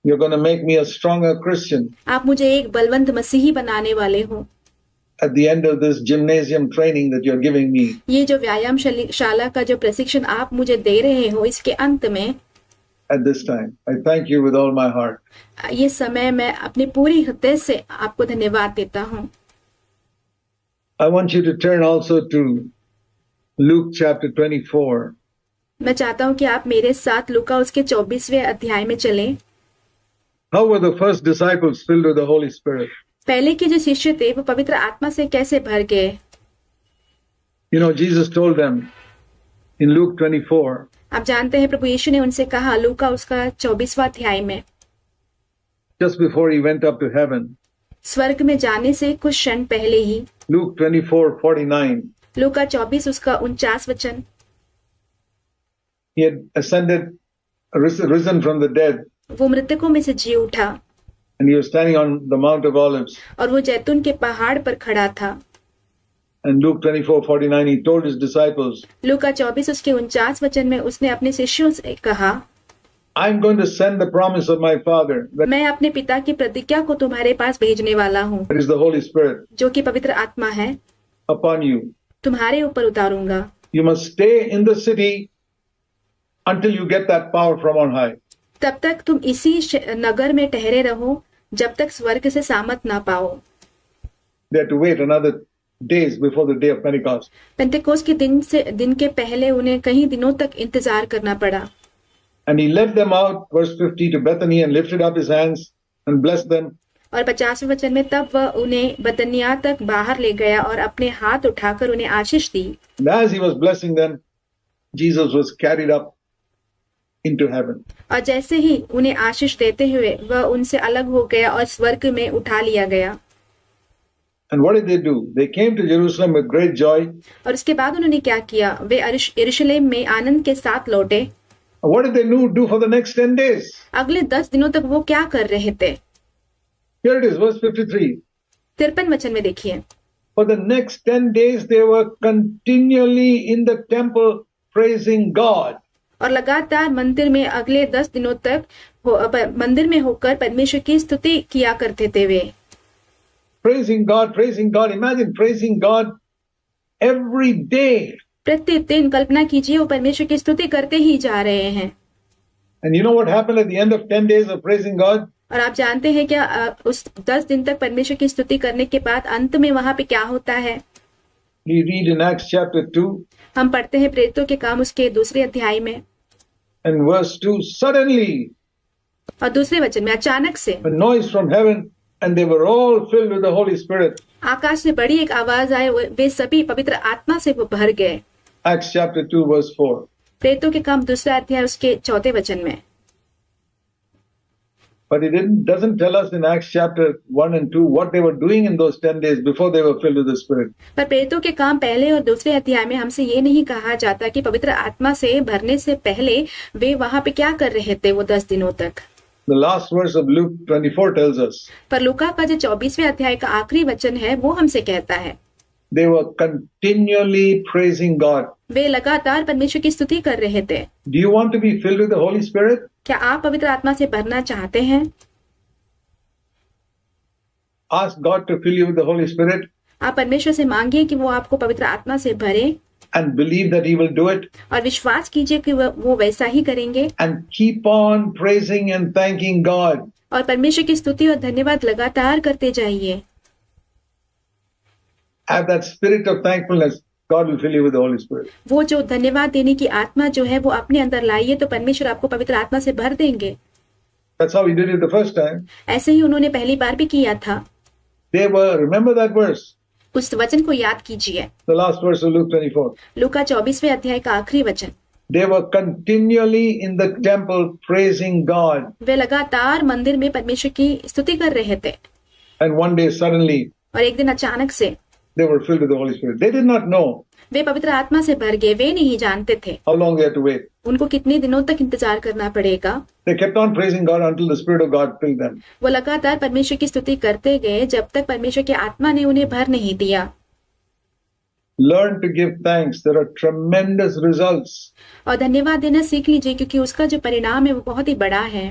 You're going to make me a stronger Christian आप मुझे एक बलवंत मसीही बनाने वाले हो। at the end of this gymnasium training that you're giving me. ये जो व्यायाम शाला का जो प्रशिक्षण आप मुझे दे रहे हो, इसके अंत में At this time, I thank you with all my heart. ये समय मैं अपने पूरी हृदय से आपको धन्यवाद देता हूँ। I want you to turn also to Luke chapter 24. मैं चाहता हूँ कि आप मेरे साथ लूका उसके 24वें अध्याय में चलें। How were the first disciples filled with the Holy Spirit? पहले के जो शिष्य थे वो पवित्र आत्मा से कैसे भर गए? You know, Jesus told them in Luke 24, आप जानते हैं प्रभु यीशु ने उनसे कहा लूका उसका 24वां अध्याय में, just before he went up to heaven. स्वर्ग में जाने से कुछ क्षण पहले ही, Luke 24:49. लूका 24 उसका 49 वचन, He had ascended, risen from the dead, वो मृतकों में से जी उठा and he was standing on the Mount of Olives. और वो जैतून के पहाड़ पर खड़ा था। And Luke 24:49, he told his disciples, लूका 24 उसके 49 वचन में उसने अपने शिष्यों से कहा, I'm going to send the promise of my Father, that मैं अपने पिता की प्रतिज्ञा को तुम्हारे पास भेजने वाला हूँ, is the Holy Spirit, जो कि पवित्र आत्मा है, upon you. तुम्हारे ऊपर उतारूंगा। You must stay in the city until you get that power from on high. तब तक तुम इसी नगर में ठहरे रहो जब तक स्वर्ग से सामत ना पाओ। They had to wait another days before the day of Pentecost. पेंतेकोस्त के दिन के पहले उन्हें कई दिनों तक इंतजार करना पड़ा। And he led them out, verse 50, to Bethany and lifted up his hands and blessed them. और 50वें वचन में तब वह उन्हें बतनिया तक बाहर ले गया और अपने हाथ उठाकर उन्हें आशीष दी। And as he was blessing them, Jesus was carried up into heaven. और जैसे ही उन्हें आशीष देते हुए वह उनसे अलग हो गया और स्वर्ग में उठा लिया गया। And what did they do? They came to Jerusalem with great joy. और उसके बाद उन्होंने क्या किया? वे यरूशलेम में आनंद के साथ लौटे। What did they do for the next 10 days? अगले 10 दिनों तक वो क्या कर रहे थे? Here it is, verse 53. 53 वचन में देखिए। For the next 10 days they were continually in the temple praising God. और लगातार मंदिर में अगले 10 दिनों तक मंदिर में होकर परमेश्वर की स्तुति किया करते थे वे। Praising God, praising God. Imagine praising God every day. प्रत्येक दिन कल्पना कीजिए वो परमेश्वर की स्तुति करते ही जा रहे हैं। And you know what happened at the end of 10 days of praising God? और आप जानते हैं क्या उस 10 दिन तक परमेश्वर की स्तुति करने के बाद अंत में वहां पे क्या होता है? We read in Acts chapter 2 हम पढ़ते हैं प्रेरितों के काम उसके 2 अध्याय में and verse 2. Suddenly और 2 वचन में अचानक से a noise from heaven and they were all filled with the Holy Spirit. आकाश से बड़ी एक आवाज आए, वे सभी पवित्र आत्मा से वो भर गए। Acts chapter 2 verse 4. प्रेरितों के काम 2 अध्याय उसके 4 वचन में। But it doesn't tell us in Acts chapter 1 and 2 what they were doing in those 10 days before they were filled with the Spirit. पर प्रेरितों के काम पहले और 2 अध्याय में हमसे ये नहीं कहा जाता कि पवित्र आत्मा से भरने से पहले वे वहां पे क्या कर रहे थे वो 10 दिनों तक। The last verse of Luke 24 tells us पर लूका का जो 24वें अध्याय का आखिरी वचन है वो हमसे कहता है they were continually praising God. वे लगातार परमेश्वर की स्तुति कर रहे थे। Do you want to be filled with the Holy Spirit? क्या आप पवित्र आत्मा से भरना चाहते हैं? Ask God to fill you with the Holy Spirit आप परमेश्वर से मांगिए कि वो आपको पवित्र आत्मा से भरे and believe that He will do it और विश्वास कीजिए कि वो वैसा ही करेंगे and keep on praising and thanking God. और परमेश्वर की स्तुति और धन्यवाद लगातार करते जाइए। Have that spirit of thankfulness. God will fill you with the Holy Spirit. वो जो धन्यवाद देने की आत्मा जो है वो अपने अंदर लाइए तो परमेश्वर आपको पवित्र आत्मा से भर देंगे। That's how He did it the first time. ऐसे ही उन्होंने पहली बार भी किया था। They were, remember that verse, उस वचन को याद कीजिए, the last verse of Luke 24. लूका 24वें अध्याय का आखिरी वचन। They were continually in the temple praising God. वे लगातार मंदिर में परमेश्वर की स्तुति कर रहे थे And one day suddenly और एक दिन अचानक से they were filled with the Holy Spirit. They did not know वे पवित्र आत्मा से भर गए। वे नहीं जानते थे how long they had to wait. उनको कितने दिनों तक इंतजार करना पड़ेगा। They kept on praising God until the Spirit of God filled them. वो लगातार परमेश्वर की स्तुति करते गए जब तक परमेश्वर की आत्मा ने उन्हें भर नहीं दिया। Learn to give thanks. There are tremendous results. और धन्यवाद देना सीख लीजिए क्योंकि उसका जो परिणाम है वो बहुत ही बड़ा है।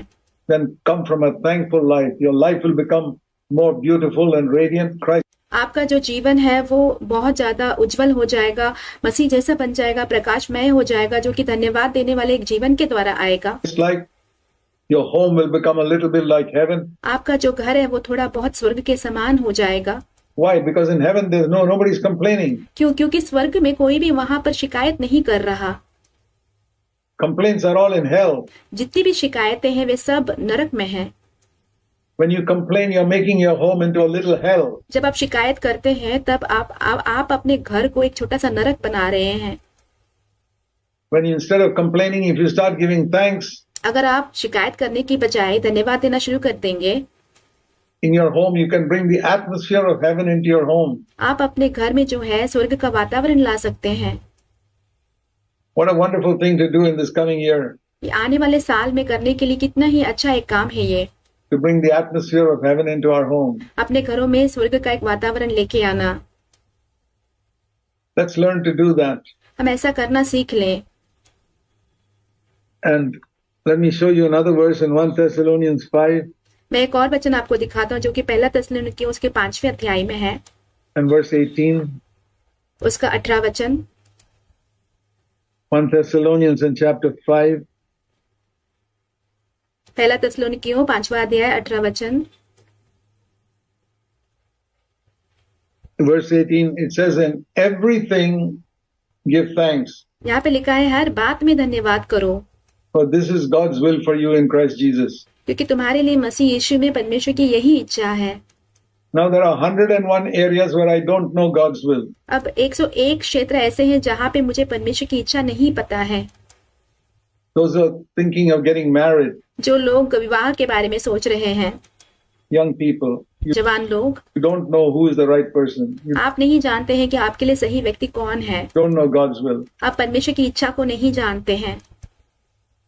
then come from a thankful life. Your life will become more beautiful and radiant. Christ आपका जो जीवन है वो बहुत ज्यादा उज्जवल हो जाएगा, मसीह जैसा बन जाएगा, प्रकाशमय हो जाएगा, जो कि धन्यवाद देने वाले एक जीवन के द्वारा आएगा। is like your home will become a little bit like heaven. आपका जो घर है वो थोड़ा बहुत स्वर्ग के समान हो जाएगा। Why? Because in heaven there's nobody's complaining. क्यों? क्योंकि स्वर्ग में कोई भी वहां पर शिकायत नहीं कर रहा। Complaints are all in hell. जितनी भी शिकायतें हैं वे सब नरक में हैं। When you complain, you're making your home into a little hell. जब आप शिकायत करते हैं तब आप अपने घर को एक छोटा सा नरक बना रहे हैं। When you, instead of complaining, if you start giving thanks, अगर आप शिकायत करने की बजाय धन्यवाद देना शुरू कर देंगे, in your home you can bring the atmosphere of heaven into your home. आप अपने घर में जो है स्वर्ग का वातावरण ला सकते हैं। What a wonderful thing to do in this coming year, ये आने वाले साल में करने के लिए कितना ही अच्छा एक काम है ये, to bring the atmosphere of heaven into our home. अपने घरों में स्वर्ग का एक वातावरण लेके आना। Let's learn to do that. हम ऐसा करना सीख लें। And let me show you another verse in 1 Thessalonians 5 मैं एक और वचन आपको दिखाता हूँ जो कि पहला थिस्सलुनीकियों उसके 5वें अध्याय में है, and verse 18. उसका 18 वचन। 1 Thessalonians in chapter 5, पहला थिस्सलुनीकियों 5वां अध्याय 18 वचन। verse 18, it says, in everything give thanks, यहाँ पे लिखा है हर बात में धन्यवाद करो, for this is God's will for you in Christ Jesus. क्योंकि तुम्हारे लिए मसीह यीशु में परमेश्वर की यही इच्छा है। Now there are 101 areas where I don't know God's will. अब 101 क्षेत्र ऐसे हैं जहाँ पे मुझे परमेश्वर की इच्छा नहीं पता है। Those are thinking of getting married, जो लोग विवाह के बारे में सोच रहे हैं, young people. You जवान लोग, don't know who is the right person. You आप नहीं जानते हैं कि आपके लिए सही व्यक्ति कौन है। don't know God's will. आप परमेश्वर की इच्छा को नहीं जानते हैं।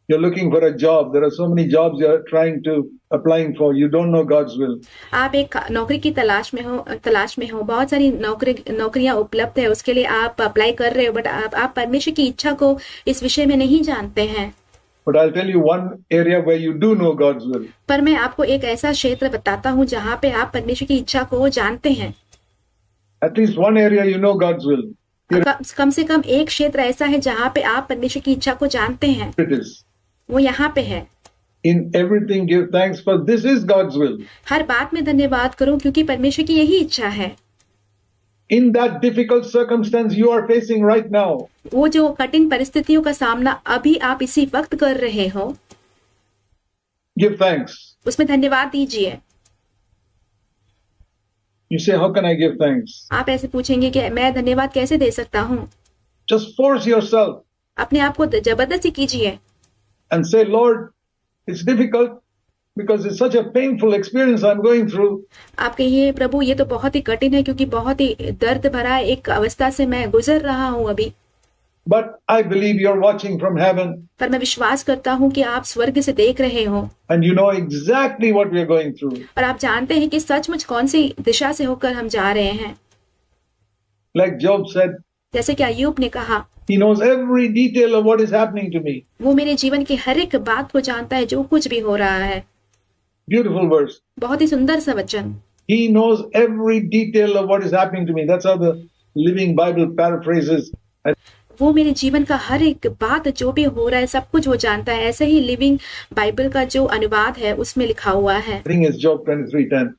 You're looking for a job. There are so many jobs you're trying to applying for. You don't know God's will. आप एक नौकरी की तलाश में हो, बहुत सारी नौकरियां उपलब्ध है, उसके लिए आप अप्लाई कर रहे हो, बट आप परमेश्वर की इच्छा को इस विषय में नहीं जानते हैं। But I'll tell you one area where you do know God's will. पर मैं आपको एक ऐसा क्षेत्र बताता हूँ जहाँ पे आप परमेश्वर की इच्छा को जानते हैं। At least one area you know God's will. Here कम से कम एक क्षेत्र ऐसा है जहाँ पे आप परमेश्वर की इच्छा को जानते हैं, it is. वो यहाँ पे है। In everything give thanks, for this is God's will. हर बात में धन्यवाद करो क्योंकि परमेश्वर की यही इच्छा है। In that difficult circumstance you are facing right now, वो जो कठिन परिस्थितियों का सामना अभी आप इसी वक्त कर रहे हो, give thanks. उसमें धन्यवाद दीजिए। You say, how can I give thanks? आप ऐसे पूछेंगे कि मैं धन्यवाद कैसे दे सकता हूँ? Just force yourself अपने आप को जबरदस्ती कीजिए and say, Lord, it's difficult because it's such a painful experience I'm going through. आप कहिए, प्रभु ये तो बहुत ही कठिन है क्योंकि बहुत ही दर्द भरा एक अवस्था से मैं गुजर रहा हूँ अभी, But I believe you're watching from heaven पर मैं विश्वास करता हूँ कि आप स्वर्ग से देख रहे हो and you know exactly what we're going through. और आप जानते हैं कि सचमुच कौन सी दिशा से होकर हम जा रहे हैं। Like Job said, जैसे कि अय्यूब ने कहा, he knows every detail of what is happening to me. वो मेरे जीवन की हर एक बात को जानता है जो कुछ भी हो रहा है। Beautiful verse. बहुत ही सुंदर सा वचन। He knows every detail of what is happening to me. That's how the Living Bible paraphrases. वो मेरे जीवन का हर एक बात जो भी हो रहा है सब कुछ वो जानता है। ऐसे ही लिविंग बाइबल का जो अनुवाद है उसमें लिखा हुआ है। I think it's Job 23:10.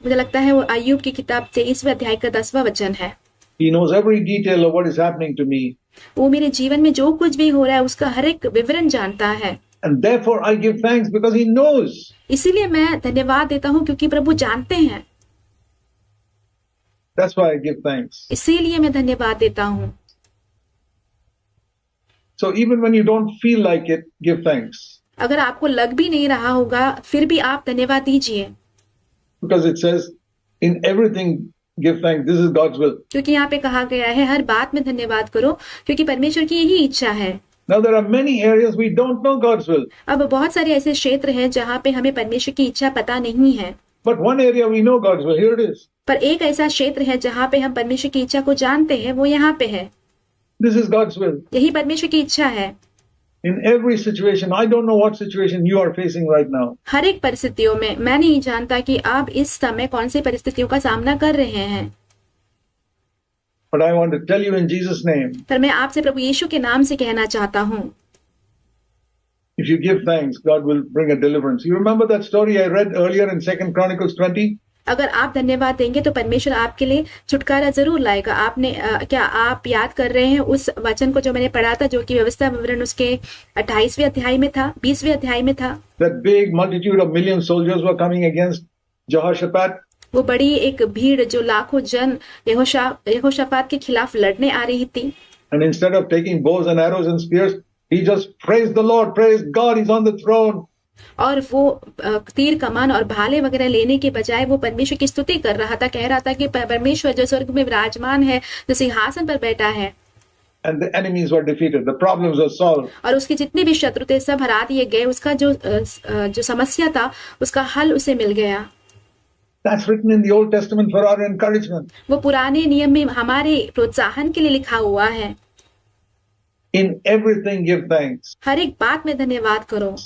मुझे लगता है वो अय्यूब की किताब 23वें अध्याय का 10वां वचन है। He knows every detail of what is happening to me. वो मेरे जीवन में जो कुछ भी हो रहा है उसका हर एक विवरण जानता है। And therefore I give thanks because he knows. इसीलिए मैं धन्यवाद देता हूँ क्योंकि प्रभु जानते हैं। That's why I give thanks. इसीलिए मैं धन्यवाद देता हूँ। So even when you don't feel like it, give thanks. अगर आपको लग भी नहीं रहा होगा फिर भी आप धन्यवाद दीजिए, Because it says, in everything give thanks. This is God's will. क्योंकि यहाँ पे कहा गया है हर बात में धन्यवाद करो क्योंकि परमेश्वर की यही इच्छा है। Now there are many areas we don't know God's will. अब बहुत सारे ऐसे क्षेत्र हैं जहाँ पे हमें परमेश्वर की इच्छा पता नहीं है, But one area we know God's will. Here it is. पर एक ऐसा क्षेत्र है जहाँ पे हम परमेश्वर की इच्छा को जानते हैं, वो यहाँ पे है। This is God's will. यही परमेश्वर की इच्छा है। In every situation, I don't know what situation you are facing right now. हर एक परिस्थितियों में मैं नहीं जानता कि आप इस समय कौन सी परिस्थितियों का सामना कर रहे हैं, But I want to tell you in Jesus' name, पर मैं आपसे प्रभु यीशु के नाम से कहना चाहता हूँ, if you give thanks, God will bring a deliverance. You remember that story I read earlier in 2 Chronicles 20? अगर आप धन्यवाद देंगे तो परमेश्वर आपके लिए छुटकारा जरूर लाएगा। आपने क्या आप याद कर रहे हैं उस वचन को जो मैंने पढ़ा था, जो कि व्यवस्था विवरण उसके 28वें अध्याय में था, 20वें अध्याय में था। That big multitude of million soldiers were coming against Jehoshaphat. वो बड़ी एक भीड़ जो लाखों जन यहोशापात के खिलाफ लड़ने आ रही थी, And instead of taking bows and arrows and spears, he just praised the Lord, praised God, he's on the throne. और वो तीर कमान और भाले वगैरह लेने के बजाय वो परमेश्वर की स्तुति कर रहा था, कह रहा था कि परमेश्वर जो स्वर्ग में विराजमान है, जो सिंहासन पर बैठा है। And the enemies were defeated. The problems were solved. और उसके जितने भी शत्रु थे सब हरा दिए गए। उसका जो समस्या था उसका हल उसे मिल गया। That's written in the Old Testament for our encouragement. वो पुराने नियम में हमारे प्रोत्साहन के लिए लिखा हुआ है। In everything give thanks. हर एक बात में धन्यवाद करो।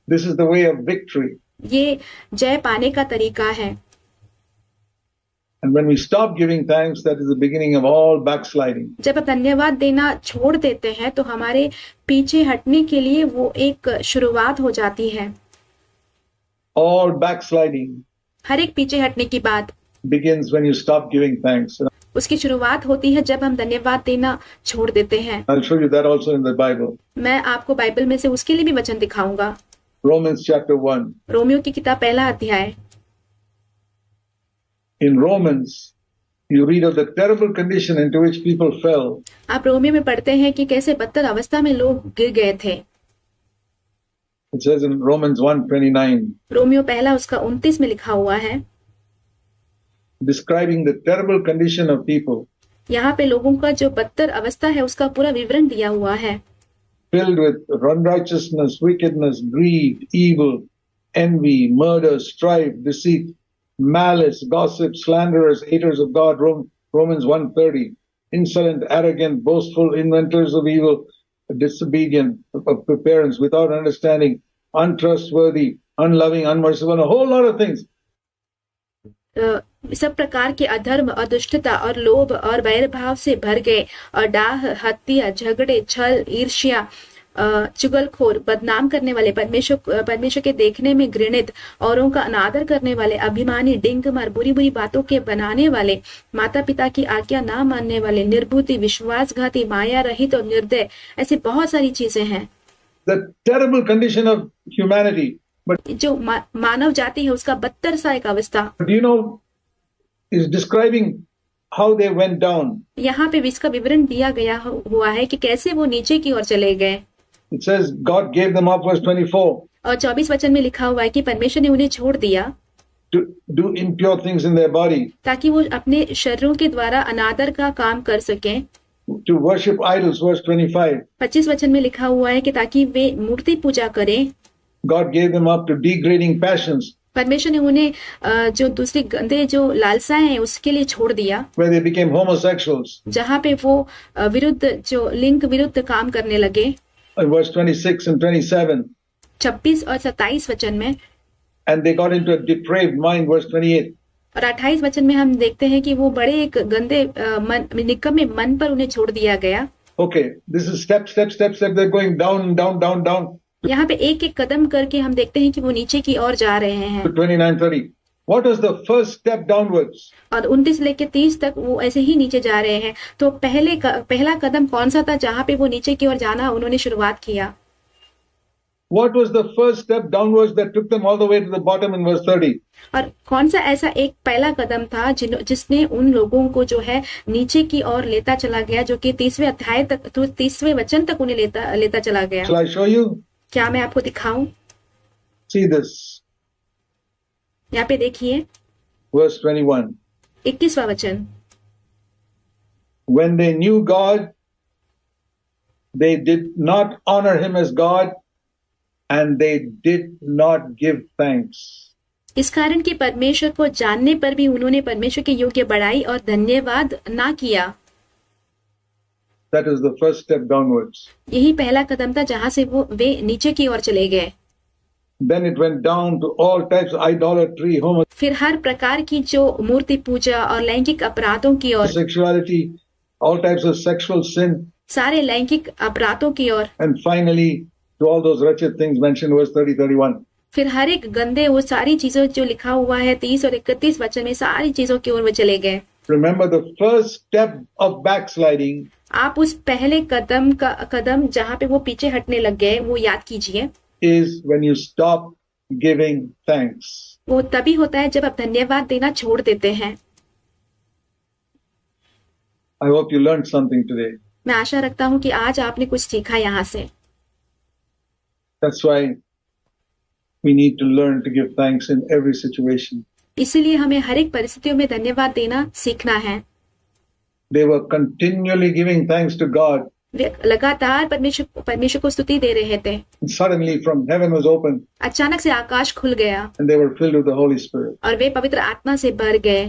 This is the way of victory. ये जय पाने का तरीका है। And when we stop giving thanks, that is the beginning of all backsliding. जब आप धन्यवाद देना छोड़ देते हैं तो हमारे पीछे हटने के लिए वो एक शुरुआत हो जाती है। All backsliding हर एक पीछे हटने की बात begins when you stop giving thanks. उसकी शुरुआत होती है जब हम धन्यवाद देना छोड़ देते हैं। I'll show you that also in the Bible. मैं आपको बाइबल में से उसके लिए भी वचन दिखाऊंगा। Romans chapter 1. रोमियो की किताब पहला अध्याय। In Romans, you read of the terrible condition into which people fell. आप रोमियो में पढ़ते हैं कि कैसे बदतर अवस्था में लोग गिर गए थे। It says in Romans 1:29, Romeo पहला उसका 29 में लिखा हुआ है, describing the terrible condition of people यहाँ पे लोगों का जो बदतर अवस्था है उसका पूरा विवरण दिया हुआ है। filled with unrighteousness, wickedness, greed, evil, envy, murder, strife, deceit, malice, gossip, slanderers, haters of God. Romans 1:30, insolent, arrogant, boastful, inventors of evil, disobedient of parents, without understanding, untrustworthy, unloving, unmerciful, and a whole lot of things. सब प्रकार के अधर्म और दुष्टता और लोभ और वैर भाव से भर गए और डाह, हत्या, झगड़े, छल, ईर्ष्या, चुगलखोर, बदनाम करने वाले, परमेश्वर के देखने में घृणित, औरों का अनादर करने वाले, अभिमानी, डिंगमार, बुरी बुरी बातों के बनाने वाले, माता पिता की आज्ञा ना मानने वाले, निर्बुद्धि, विश्वासघाती, माया रहित और निर्दय, ऐसी बहुत सारी चीजें हैं। The terrible condition of humanity. But जो मानव जाति है उसका बदतर सा एक अवस्था you know, is describing how they went down. यहाँ पे इसका विवरण दिया गया हुआ है कि कैसे वो नीचे की ओर चले गए। It says God gave them up, verse 24, और 24 वचन में लिखा हुआ है कि परमेश्वर ने उन्हें छोड़ दिया to do impure things in their body, ताकि वो अपने शरीरों के द्वारा अनादर का काम कर सकें। to worship idols, verse 25. 25 वचन में लिखा हुआ है कि ताकि वे मूर्ति पूजा करें। God gave them up to degrading passions, परमेश्वर ने उन्हें जो दूसरी गंदे जो लालसाएं हैं उसके लिए छोड़ दिया, where they became homosexuals. जहाँ पे वो विरुद्ध जो लिंग विरुद्ध काम करने लगे। In verse 26 and 27. 26 और 27 वचन में, And they got into a depraved mind, verse 28. और 28 वचन में हम देखते हैं कि वो बड़े एक गंदे निकम्मे मन पर उन्हें छोड़ दिया गया। Okay, this is step. They're going down, down, down, down. यहाँ पे एक एक कदम करके हम देखते हैं कि वो नीचे की ओर जा रहे हैं। To 29, 30. What was the first step downwards? और 29 लेके 30 तक वो ऐसे ही नीचे जा रहे हैं। तो पहला कदम कौन सा था जहाँ पे वो नीचे की ओर जाना उन्होंने शुरुआत किया? What was the first step downwards that took them all the way to the bottom in verse 30? और कौन सा ऐसा एक पहला कदम था जिसने उन लोगों को जो है नीचे की ओर लेता चला गया, जो कि 30वें अध्याय तक, 30वें वचन तक उन्हें लेता चला गया। Shall I show you? क्या मैं आपको दिखाऊं? See this. यहाँ पे देखिए Verse 21. 21वां वचन। When they knew God, they did not honor him as God, and they did not give thanks. इस कारण कि परमेश्वर को जानने पर भी उन्होंने परमेश्वर के योग्य बड़ाई और धन्यवाद ना किया। That is the first step downwards. यही पहला कदम था जहां से वे नीचे की ओर चले गए। Then it went down to all types of idolatry, फिर हर प्रकार की जो मूर्ति पूजा और लैंगिक अपराधों की ओर, homosexuality, all types of sexual sin, सारे लैंगिक अपराधों की ओर, and finally to all those wretched things mentioned verse 30-31. फिर हर एक गंदे वो सारी चीजों जो लिखा हुआ है 30 और 31 वचन में, सारी चीजों की ओर वो चले गए। Remember the first step of backsliding आप उस पहले कदम जहाँ पे वो पीछे हटने लग गए वो याद कीजिए। is when you stop giving thanks. वो तभी होता है जब आप धन्यवाद देना छोड़ देते हैं। I hope you learned something today. मैं आशा रखता हूँ कि आज आपने कुछ सीखा यहाँ से। That's why we need to learn to give thanks in every situation. इसीलिए हमें हर एक परिस्थितियों में धन्यवाद देना सीखना है। They were continually giving thanks to God. वे लगातार परमेश्वर को स्तुति दे रहे थे। And suddenly from heaven was opened अचानक से आकाश खुल गया and they were filled with the Holy Spirit. और वे पवित्र आत्मा से भर गए।